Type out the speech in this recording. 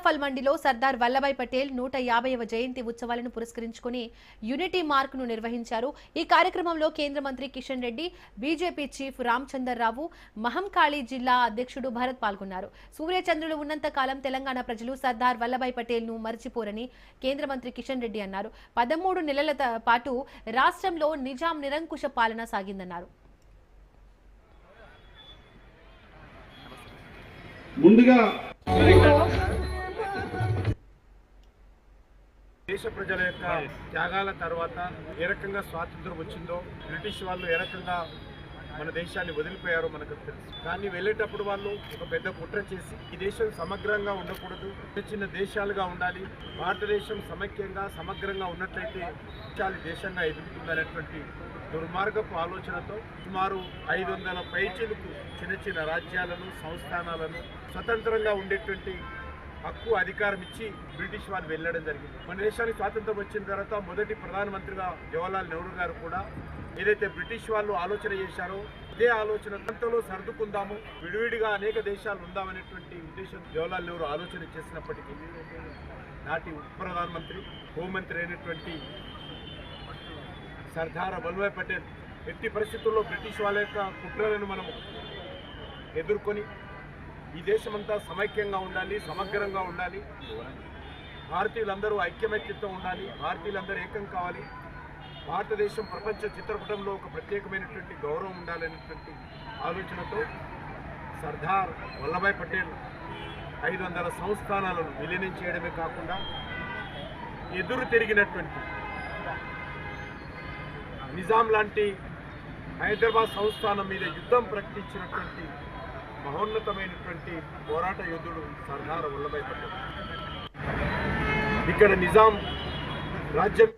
సీతాఫల్ మండిలో సర్దార్ వల్లభాయ్ పటేల్ 150వ జయంతి ఉత్సవాలను పురస్కరించుకుని unity mark ను నిర్వహించారు। ఈ కార్యక్రమంలో కేంద్ర మంత్రి కిషన్ రెడ్డి, బీజేపీ చీఫ్ రామచంద్రరావు, మహంకాళి జిల్లా అధ్యక్షుడు భరత్ పాల్గొన్నారు। సూర్యచంద్రులు ఉన్నంత కాలం తెలంగాణ ప్రజలు సర్దార్ వల్లభాయ్ పటేల్ ను మర్చిపోరని కేంద్ర మంత్రి కిషన్ రెడ్డి అన్నారు। 13 నెలల పాటు రాష్ట్రంలో నిజాం నిరంకుశ పాలన సాగిందన్నారు। ముందుగా దేశ ప్రజల యొక్క త్యాగాల తర్వాత ఏ రకంగా స్వాతంత్రం వచ్చిందో, బ్రిటిష్ వాళ్ళు ఏ రకంగా మన దేశాన్ని వదిలిపోయారో మనకు తెలుసు। కానీ వెళ్ళేటప్పుడు వాళ్ళు ఒక పెద్ద కుట్ర చేసి ఈ దేశం సమగ్రంగా ఉండకూడదు, చిన్న దేశాలుగా ఉండాలి, భారతదేశం సమైక్యంగా సమగ్రంగా ఉన్నట్లయితే దేశంగా ఎదుగుతుందనేటువంటి దుర్మార్గపు ఆలోచనతో సుమారు 500 పైచీలకు చిన్న చిన్న రాజ్యాలను, సంస్థానాలను స్వతంత్రంగా ఉండేటువంటి హక్కు, అధికారం ఇచ్చి బ్రిటిష్ వాళ్ళు వెళ్ళడం జరిగింది। మన దేశానికి స్వాతంత్రం వచ్చిన తర్వాత మొదటి ప్రధానమంత్రిగా జవహర్లాల్ నెహ్రూ గారు కూడా ఏదైతే బ్రిటిష్ వాళ్ళు ఆలోచన చేశారో అదే ఆలోచన అంతలో సర్దుకుందాము, విడివిడిగా అనేక దేశాలు ఉందామనేటువంటి ఉద్దేశం జవహర్లాల్ నెహ్రూ ఆలోచన చేసినప్పటికీ నాటి ఉప ప్రధానమంత్రి, హోంమంత్రి అయినటువంటి సర్దార్ వల్లభాయ్ పటేల్ ఎట్టి పరిస్థితుల్లో బ్రిటిష్ వాళ్ళ యొక్క కుట్రలను మనం ఎదుర్కొని ఈ దేశమంతా సమైక్యంగా ఉండాలి, సమగ్రంగా ఉండాలి, భారతీయులందరూ ఐక్యమత్యంతో ఉండాలి, భారతీయులందరూ ఏకం కావాలి, భారతదేశం ప్రపంచ చిత్రపటంలో ఒక ప్రత్యేకమైనటువంటి గౌరవం ఉండాలనేటువంటి ఆలోచనతో సర్దార్ వల్లభాయ్ పటేల్ 500 సంస్థానాలను విలీనం చేయడమే కాకుండా ఎదురు తిరిగినటువంటి నిజాం లాంటి హైదరాబాద్ సంస్థానం మీద యుద్ధం ప్రకటించినటువంటి మహోన్నతమైనటువంటి పోరాట యోధుడు సర్దార్ వల్లభాయ్ పటేల్। ఇక్కడ నిజాం రాజ్యం